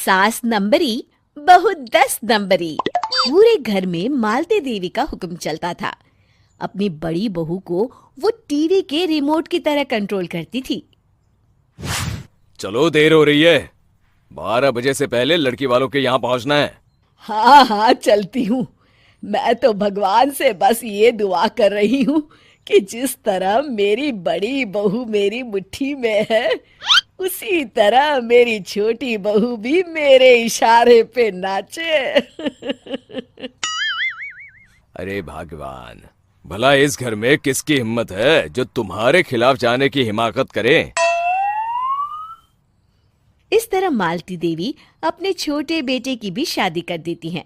सास नंबरी, बहू 10 नंबरी। पूरे घर में मालती देवी का हुक्म चलता था। अपनी बड़ी बहू को वो टीवी के रिमोट की तरह कंट्रोल करती थी। चलो, देर हो रही है। 12 बजे से पहले लड़की वालों के यहाँ पहुंचना है। हाँ हाँ, चलती हूँ। मैं तो भगवान से बस ये दुआ कर रही हूँ कि जिस तरह मेरी बड़ी बहू मेरी मुट्ठी में है, उसी तरह मेरी छोटी बहू भी मेरे इशारे पे नाचे। अरे भगवान, भला इस घर में किसकी हिम्मत है जो तुम्हारे खिलाफ जाने की हिमाकत करे। इस तरह मालती देवी अपने छोटे बेटे की भी शादी कर देती हैं।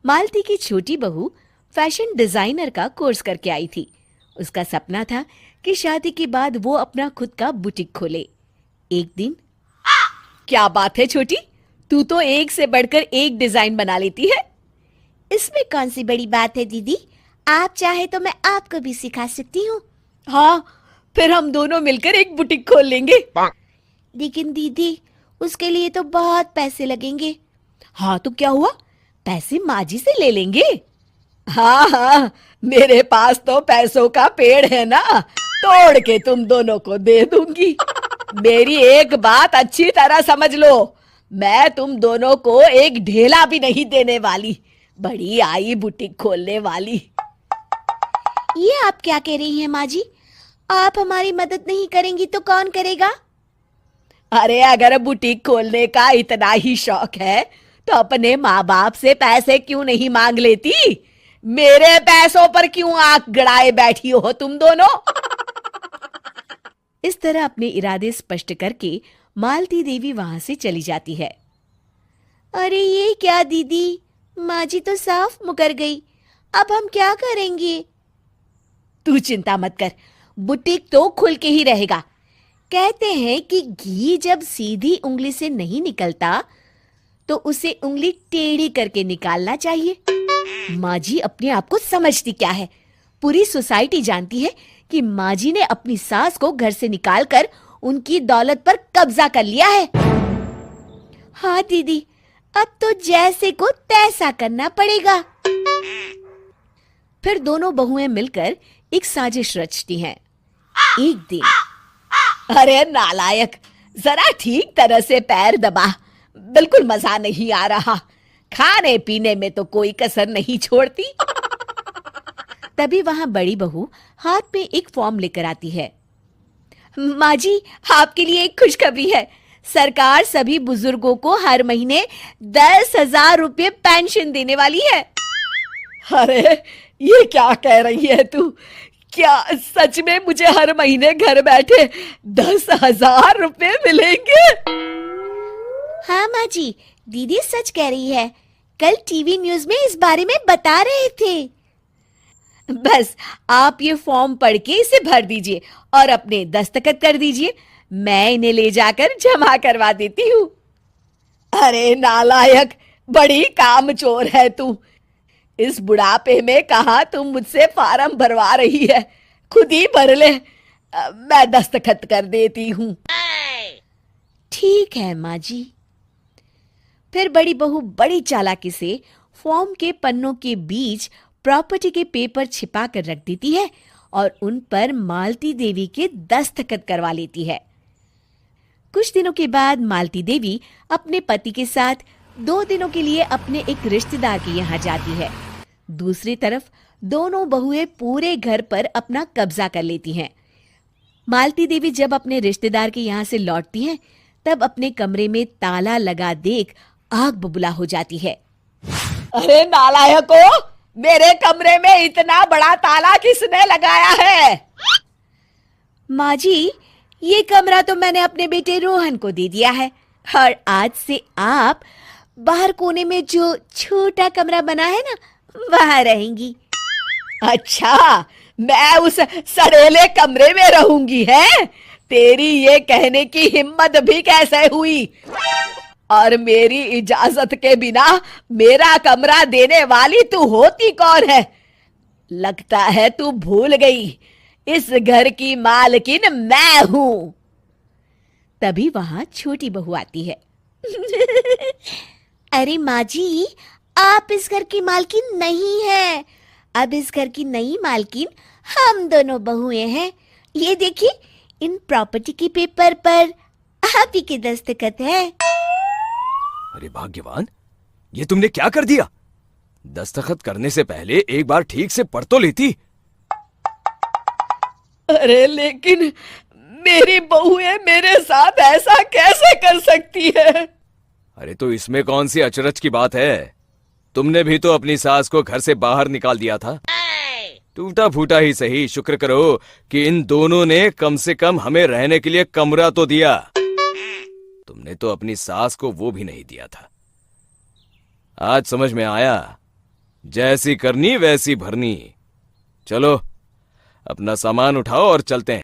मालती की छोटी बहू फैशन डिजाइनर का कोर्स करके आई थी। उसका सपना था कि शादी के बाद वो अपना खुद का बुटीक खोले। एक दिन, क्या बात है छोटी, तू तो एक से बढ़कर एक डिजाइन बना लेती है। इसमें कौन सी बड़ी बात है दीदी? आप चाहे तो मैं आपको भी सिखा सकती हूँ। हाँ, फिर हम दोनों मिलकर एक बुटीक खोल लेंगे। लेकिन दीदी, उसके लिए तो बहुत पैसे लगेंगे। हाँ तो क्या हुआ, पैसे माँ जी से ले लेंगे। हाँ हाँ, मेरे पास तो पैसों का पेड़ है ना, तोड़ के तुम दोनों को दे दूंगी। मेरी एक बात अच्छी तरह समझ लो, मैं तुम दोनों को एक ढेला भी नहीं देने वाली। बड़ी आई बुटीक खोलने वाली। ये आप क्या कह रही हैं माँ जी? आप हमारी मदद नहीं करेंगी तो कौन करेगा? अरे अगर बुटीक खोलने का इतना ही शौक है तो अपने माँ बाप से पैसे क्यों नहीं मांग लेती? मेरे पैसों पर क्यों आंख गड़ाए बैठी हो तुम दोनों? इस तरह अपने इरादे स्पष्ट करके मालती देवी वहां से चली जाती है। अरे ये क्या दीदी, माँ जी तो साफ मुकर गई। अब हम क्या करेंगे? तू चिंता मत कर, बुटीक तो खुल के ही रहेगा। कहते हैं कि घी जब सीधी उंगली से नहीं निकलता तो उसे उंगली टेढ़ी करके निकालना चाहिए। माँ जी अपने आप को समझती क्या है? पूरी सोसाइटी जानती है कि माँ जी ने अपनी सास को घर से निकालकर उनकी दौलत पर कब्जा कर लिया है। हाँ दीदी, अब तो जैसे को तैसा करना पड़ेगा। फिर दोनों बहुएं मिलकर एक साजिश रचती हैं। एक दिन, अरे नालायक, जरा ठीक तरह से पैर दबा, बिल्कुल मजा नहीं आ रहा। खाने पीने में तो कोई कसर नहीं छोड़ती। तभी वहां बड़ी बहू हाथ में एक फॉर्म लेकर आती है। माँ जी, आपके लिए एक खुशखबरी है। सरकार सभी बुजुर्गों को हर महीने 10,000 रुपये पेंशन देने वाली है। अरे ये क्या कह रही है तू? क्या सच में मुझे हर महीने घर बैठे 10,000 रुपये मिलेंगे? हाँ माँ जी, दीदी सच कह रही है। कल टीवी न्यूज में इस बारे में बता रहे थे। बस आप ये फॉर्म पढ़ के इसे भर दीजिए और अपने दस्तखत कर दीजिए। मैं इन्हें ले जाकर जमा करवा देती हूँ। अरे नालायक, बड़ी कामचोर है तू। इस बुढ़ापे में कहाँ तुम मुझसे फार्म भरवा रही है? खुद ही भर ले, मैं दस्तखत कर देती हूँ। ठीक है माँ जी। फिर बड़ी बहू बड़ी चालाकी से फॉर्म के पन्नों के बीच प्रॉपर्टी के पेपर छिपा कर रख देती है और उन पर मालती देवी के दस्तखत करवा लेती है। कुछ दिनों के बाद मालती देवी अपने पति के साथ 2 दिनों के लिए अपने एक रिश्तेदार के यहाँ जाती है। दूसरी तरफ दोनों बहुएं पूरे घर पर अपना कब्जा कर लेती हैं। मालती देवी जब अपने रिश्तेदार के यहाँ से लौटती हैं, तब अपने कमरे में ताला लगा देख आग बबूला हो जाती है। अरे नालायको, मेरे कमरे में इतना बड़ा ताला किसने लगाया है? माँ जी, ये कमरा तो मैंने अपने बेटे रोहन को दे दिया है और आज से आप बाहर कोने में जो छोटा कमरा बना है ना, वहां रहेंगी। अच्छा, मैं उस सड़ेले कमरे में रहूंगी है? तेरी ये कहने की हिम्मत भी कैसे हुई? और मेरी इजाजत के बिना मेरा कमरा देने वाली तू होती कौन है? लगता है तू भूल गई, इस घर की मालकिन मैं हूं। तभी वहां छोटी बहू आती है। अरे माँ जी, आप इस घर की मालकिन नहीं है। अब इस घर की नई मालकिन हम दोनों बहुएं हैं। ये देखिए, इन प्रॉपर्टी के पेपर पर आप ही के दस्तखत है। अरे भाग्यवान, ये तुमने क्या कर दिया? दस्तखत करने से पहले एक बार ठीक से पढ़ तो लेती। अरे लेकिन मेरी बहुएं मेरे साथ ऐसा कैसे कर सकती है? अरे तो इसमें कौन सी अचरज की बात है? तुमने भी तो अपनी सास को घर से बाहर निकाल दिया था। टूटा फूटा ही सही, शुक्र करो कि इन दोनों ने कम से कम हमें रहने के लिए कमरा तो दिया। तुमने तो अपनी सास को वो भी नहीं दिया था। आज समझ में आया, जैसी करनी वैसी भरनी। चलो, अपना सामान उठाओ और चलते हैं।